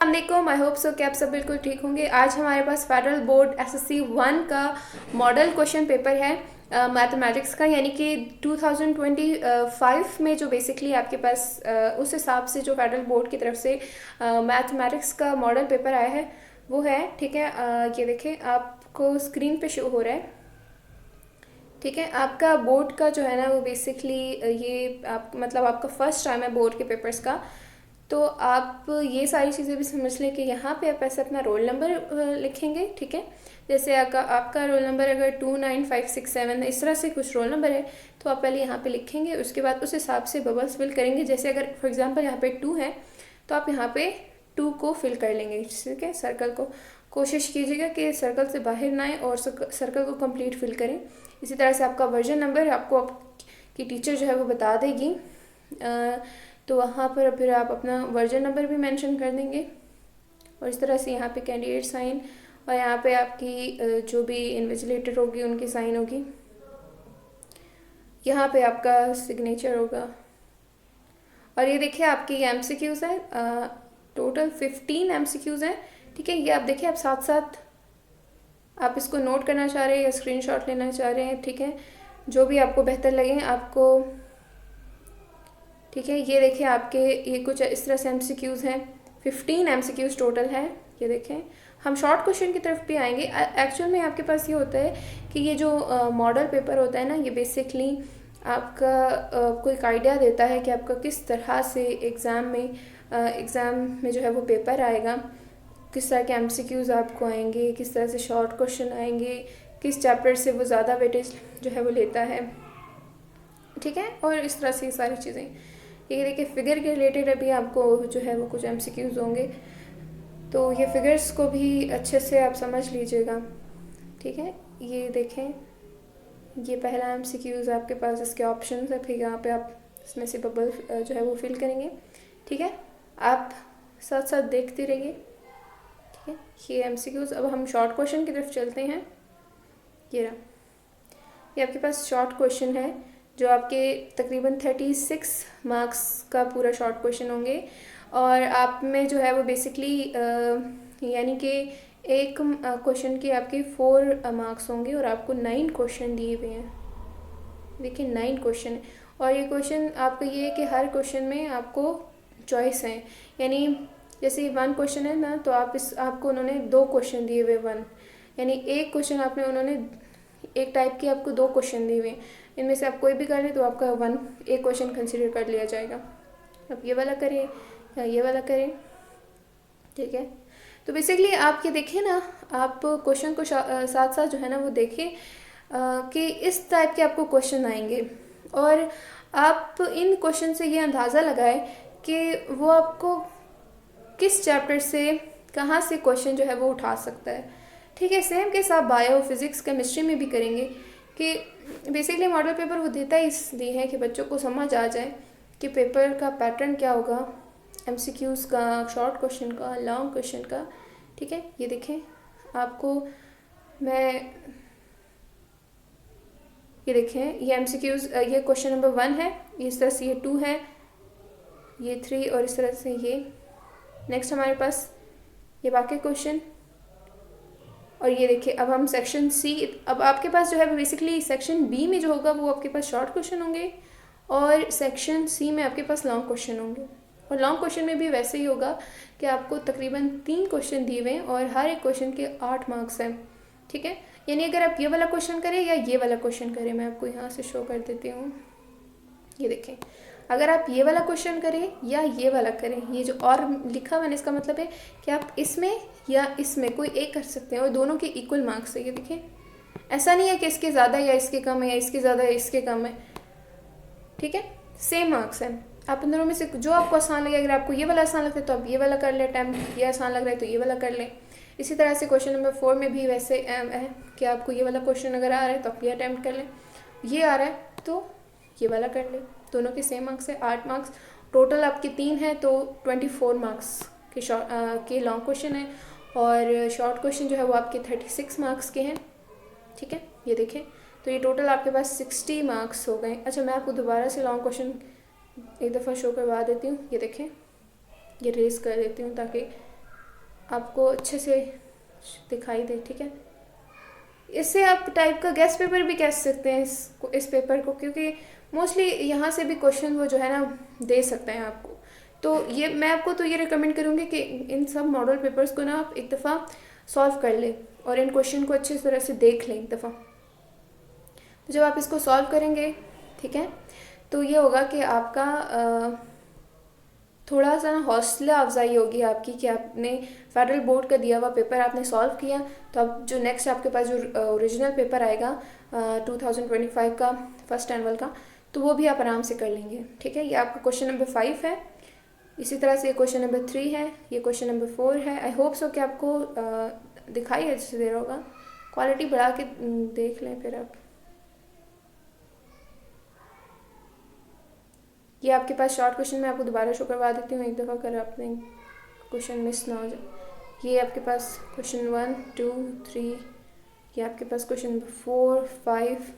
अस्सलामुअलैकुम। I hope so कि आप सब बिल्कुल ठीक होंगे। आज हमारे पास फेडरल बोर्ड एसएससी 1 का मॉडल क्वेश्चन पेपर है मैथमेटिक्स का, यानी कि 2025 में जो बेसिकली आपके पास उस हिसाब से जो फेडरल बोर्ड की तरफ से मैथमेटिक्स का मॉडल पेपर आया है वो है। ठीक है, ये देखें आपको स्क्रीन पे शो हो रहा है। ठीक है, आपका बोर्ड का जो है ना वो बेसिकली ये आप मतलब आपका फर्स्ट टाइम है बोर्ड के पेपर्स का, तो आप ये सारी चीज़ें भी समझ लें कि यहाँ पे आप ऐसे अपना रोल नंबर लिखेंगे। ठीक है, जैसे आपका रोल नंबर अगर 29567 इस तरह से कुछ रोल नंबर है तो आप पहले यहाँ पे लिखेंगे, उसके बाद उस हिसाब से बबल्स फिल करेंगे। जैसे अगर फॉर एग्जांपल यहाँ पे 2 है तो आप यहाँ पे 2 को फिल कर लेंगे। ठीक है, सर्कल को कोशिश कीजिएगा कि सर्कल से बाहर ना आए और सर्कल को कंप्लीट फिल करें। इसी तरह से आपका वर्जन नंबर आपको आपकी टीचर जो है वो बता देगी, तो वहाँ पर फिर आप अपना वर्जन नंबर भी मेंशन कर देंगे। और इस तरह से यहाँ पे कैंडिडेट साइन और यहाँ पे आपकी जो भी इन्विजिलेटर होगी उनकी साइन होगी, यहाँ पे आपका सिग्नेचर होगा। और ये देखिए आपकी एमसीक्यूज़ है, टोटल 15 एमसीक्यूज़ हैं। ठीक है, ये आप देखिए, आप साथ साथ आप इसको नोट करना चाह रहे हैं या स्क्रीनशॉट लेना चाह रहे हैं, ठीक है, जो भी आपको बेहतर लगे आपको। ठीक है, ये देखें आपके ये कुछ इस तरह से एमसीक्यूज़ हैं, 15 एमसीक्यूज़ टोटल है। ये देखें, हम शॉर्ट क्वेश्चन की तरफ भी आएंगे। एक्चुअल में आपके पास ये होता है कि ये जो मॉडल पेपर होता है ना, ये बेसिकली आपका कोई एक आइडिया देता है कि आपका किस तरह से एग्ज़ाम में जो है वो पेपर आएगा, किस तरह के एमसीक्यूज़ आपको आएंगे, किस तरह से शॉर्ट क्वेश्चन आएंगे, किस चैप्टर से वो ज़्यादा वेटेज जो है वो लेता है। ठीक है, और इस तरह से ये सारी चीज़ें। ये देखिए फिगर के रिलेटेड अभी आपको जो है वो कुछ एमसीक्यूज़ होंगे, तो ये फिगर्स को भी अच्छे से आप समझ लीजिएगा। ठीक है, ये देखें, ये पहला एमसीक्यूज़ आपके पास, इसके ऑप्शंस है, फिर यहाँ पे आप इसमें से बबल जो है वो फिल करेंगे। ठीक है, आप साथ साथ देखते रहिए। ठीक है, ये एमसीक्यूज़। अब हम शॉर्ट क्वेश्चन की तरफ चलते हैं। ये रहा, ये आपके पास शॉर्ट क्वेश्चन है जो आपके तकरीबन 36 मार्क्स का पूरा शॉर्ट क्वेश्चन होंगे। और आप में जो है वो बेसिकली यानी कि एक क्वेश्चन के आपके 4 मार्क्स होंगे और आपको 9 क्वेश्चन दिए हुए हैं। देखिए 9 क्वेश्चन है, और ये क्वेश्चन आपका ये है कि हर क्वेश्चन में आपको चॉइस है, यानी जैसे 1 क्वेश्चन है ना, तो आपको उन्होंने 2 क्वेश्चन दिए हुए 1, यानी एक क्वेश्चन आपने उन्होंने एक टाइप के आपको 2 क्वेश्चन दिए हुए, इनमें से आप कोई भी कर लें तो आपका एक क्वेश्चन कंसिडर कर लिया जाएगा। अब ये वाला करें या ये वाला करें। ठीक है, तो बेसिकली आप ये देखें ना, आप क्वेश्चन को साथ साथ जो है ना वो देखें कि इस टाइप के आपको क्वेश्चन आएंगे, और आप इन क्वेश्चन से ये अंदाज़ा लगाएं कि वो आपको किस चैप्टर से कहाँ से क्वेश्चन जो है वो उठा सकता है। ठीक है, सेम केस आप बायो, फिज़िक्स, केमिस्ट्री में भी करेंगे कि बेसिकली मॉडल पेपर वो देता ही इसलिए है कि बच्चों को समझ आ जाए कि पेपर का पैटर्न क्या होगा, एमसीक्यूज़ का, शॉर्ट क्वेश्चन का, लॉन्ग क्वेश्चन का। ठीक है, ये देखें आपको मैं ये देखें, ये एमसीक्यूज़, ये क्वेश्चन नंबर 1 है, इस तरह से ये 2 है, ये 3, और इस तरह से ये नेक्स्ट हमारे पास ये बाकी क्वेश्चन। और ये देखिए अब हम सेक्शन सी, अब आपके पास जो है बेसिकली सेक्शन बी में जो होगा वो आपके पास शॉर्ट क्वेश्चन होंगे, और सेक्शन सी में आपके पास लॉन्ग क्वेश्चन होंगे। और लॉन्ग क्वेश्चन में भी वैसे ही होगा कि आपको तकरीबन 3 क्वेश्चन दिए हुए हैं और हर एक क्वेश्चन के 8 मार्क्स हैं। ठीक है, यानी अगर आप ये वाला क्वेश्चन करें या ये वाला क्वेश्चन करें, मैं आपको यहाँ से शो कर देती हूँ। ये देखें, अगर आप ये वाला क्वेश्चन करें या ये वाला करें, ये जो और लिखा मैंने, इसका मतलब है कि आप इसमें या इसमें कोई एक कर सकते हैं और दोनों के इक्वल मार्क्स है। ये देखें, ऐसा नहीं है कि इसके ज़्यादा या इसके कम है या इसके ज़्यादा या इसके कम है। ठीक है, सेम मार्क्स हैं। आप इन दोनों में से जो आपको आसान लगे, अगर आपको ये वाला आसान लगता है तो आप ये वाला कर लें अटैम्प्ट, ये आसान लग रहा है तो ये वाला कर लें। इसी तरह से क्वेश्चन नंबर 4 में भी वैसे है कि आपको ये वाला क्वेश्चन अगर आ रहा है तो आप ये अटैम्प्ट कर लें, ये आ रहा है तो ये वाला कर लें। दोनों के सेम मार्क्स है, 8 मार्क्स टोटल आपके 3 हैं, तो 24 मार्क्स के लॉन्ग क्वेश्चन है, और शॉर्ट क्वेश्चन जो है वो आपके 36 मार्क्स के हैं। ठीक है, ये देखें, तो ये टोटल आपके पास 60 मार्क्स हो गए। अच्छा, मैं आपको दोबारा से लॉन्ग क्वेश्चन एक दफ़ा शो करवा देती हूँ। ये देखें, ये रेस कर देती हूँ ताकि आपको अच्छे से दिखाई दे, ठीक है। इससे आप टाइप का गेस्ट पेपर भी कह सकते हैं इस पेपर को, क्योंकि मोस्टली यहाँ से भी क्वेश्चन वो जो है ना दे सकते हैं आपको। तो ये मैं आपको तो ये रिकमेंड करूँगी कि इन सब मॉडल पेपर्स को ना आप एक दफ़ा सॉल्व कर लें और इन क्वेश्चन को अच्छी तरह से देख लें एक दफ़ा। तो जब आप इसको सॉल्व करेंगे, ठीक है, तो ये होगा कि आपका थोड़ा सा ना हौसला अफजाई होगी आपकी कि आपने फेडरल बोर्ड का दिया हुआ पेपर आपने सॉल्व किया। तो अब जो नेक्स्ट आपके पास जो ओरिजिनल पेपर आएगा 2025 का फर्स्ट एनुअल का, तो वो भी आप आराम से कर लेंगे, ठीक है। ये आपका क्वेश्चन नंबर 5 है। इसी तरह से ये क्वेश्चन नंबर 3 है, ये क्वेश्चन नंबर 4 है। आई होप सो कि आपको दिखाई अच्छे से दे रहा होगा। क्वालिटी बढ़ा के देख लें फिर आप। ये आपके पास शॉर्ट क्वेश्चन मैं आपको दोबारा शो करवा देती हूँ एक दफ़ा, अगर आपने क्वेश्चन मिस ना हो जाए। ये आपके पास क्वेश्चन 1 2 3, ये आपके पास क्वेश्चन नंबर 4 5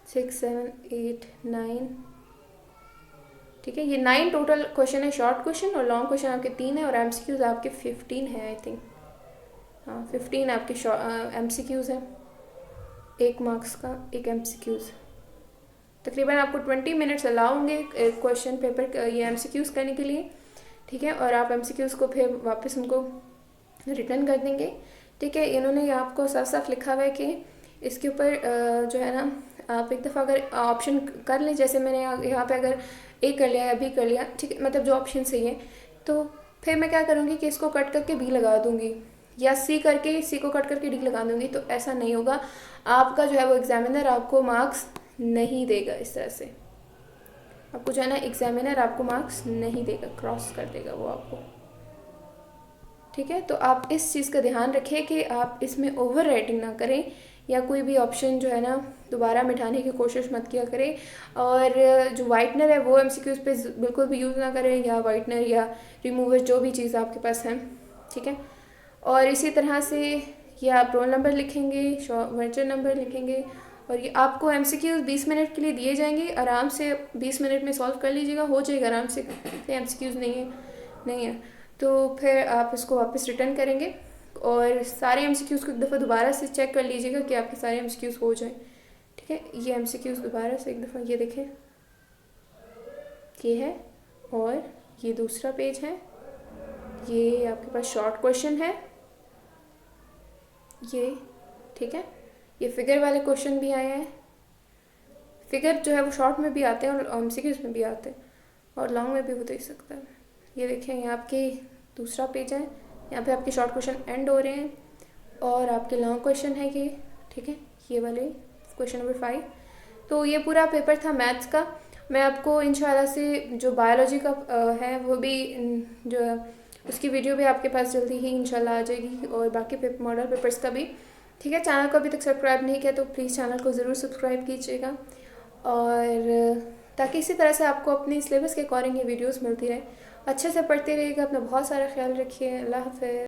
6 7 8 9, ठीक है। ये 9 टोटल क्वेश्चन है शॉर्ट क्वेश्चन, और लॉन्ग क्वेश्चन आपके 3 है, और एमसीक्यूज आपके 15 है आई थिंक। हाँ 15 आपके एमसीक्यूज हैं, 1 मार्क्स का 1 एमसीक्यूज। तकरीबन आपको 20 मिनट्स अलाउ होंगे क्वेश्चन पेपर ये एमसीक्यूज करने के लिए, ठीक है। और आप एमसीक्यूज को फिर वापस उनको रिटर्न कर देंगे, ठीक है। इन्होंने आपको साफ साफ लिखा हुआ है कि इसके ऊपर जो है ना आप एक दफ़ा अगर ऑप्शन कर लें, जैसे मैंने यहाँ पे अगर ए कर लिया या बी कर लिया, ठीक है, मतलब जो ऑप्शन सही है, तो फिर मैं क्या करूँगी कि इसको कट करके बी लगा दूँगी, या सी करके सी को कट करके डी लगा दूँगी। तो ऐसा नहीं होगा, आपका जो है वो एग्जामिनर आपको मार्क्स नहीं देगा। इस तरह से आपको जो है ना एग्जामिनर आपको मार्क्स नहीं देगा, क्रॉस कर देगा वो आपको, ठीक है। तो आप इस चीज़ का ध्यान रखें कि आप इसमें ओवर राइटिंग ना करें, या कोई भी ऑप्शन जो है ना दोबारा मिटाने की कोशिश मत किया करें। और जो वाइटनर है वो एमसीक्यूज पे बिल्कुल भी यूज़ ना करें, या वाइटनर या रिमूवर जो भी चीज़ आपके पास है, ठीक है। और इसी तरह से ये आप रोल नंबर लिखेंगे, वर्चर नंबर लिखेंगे, और ये आपको एमसीक्यूज 20 मिनट के लिए दिए जाएंगे। आराम से 20 मिनट में सॉल्व कर लीजिएगा, हो जाएगा आराम से। एमसीक्यूज नहीं है तो फिर आप इसको वापस रिटर्न करेंगे, और सारे एमसीक्यूज को एक दफ़ा दोबारा से चेक कर लीजिएगा कि आपके सारे एमसीक्यूज हो जाएं, ठीक है। ये एमसीक्यूज दोबारा से एक दफ़ा ये देखें, ये है, और ये दूसरा पेज है, ये आपके पास शॉर्ट क्वेश्चन है ये, ठीक है। ये फिगर वाले क्वेश्चन भी आए हैं। फिगर जो है वो शॉर्ट में भी आते हैं और एमसीक्यूज में भी आते हैं, और लॉन्ग में भी हो दे सकता है। ये देखें, ये आपके दूसरा पेज है, यहाँ पे आपके शॉर्ट क्वेश्चन एंड हो रहे हैं, और आपके लॉन्ग क्वेश्चन है ये, ठीक है, ये वाले क्वेश्चन नंबर 5। तो ये पूरा पेपर था मैथ्स का। मैं आपको इंशाल्लाह से जो बायोलॉजी का है वो भी जो है उसकी वीडियो भी आपके पास जल्दी ही इंशाल्लाह आ जाएगी, और बाकी मॉडल पेपर्स का भी, ठीक है। चैनल को अभी तक सब्सक्राइब नहीं किया तो प्लीज़ चैनल को ज़रूर सब्सक्राइब कीजिएगा, और ताकि इसी तरह से आपको अपने सिलेबस के अकॉर्डिंग ये वीडियोस मिलती रहे। अच्छे से पढ़ते रहिएगा, अपना बहुत सारा ख्याल रखिए। अल्लाह हाफ़िज़।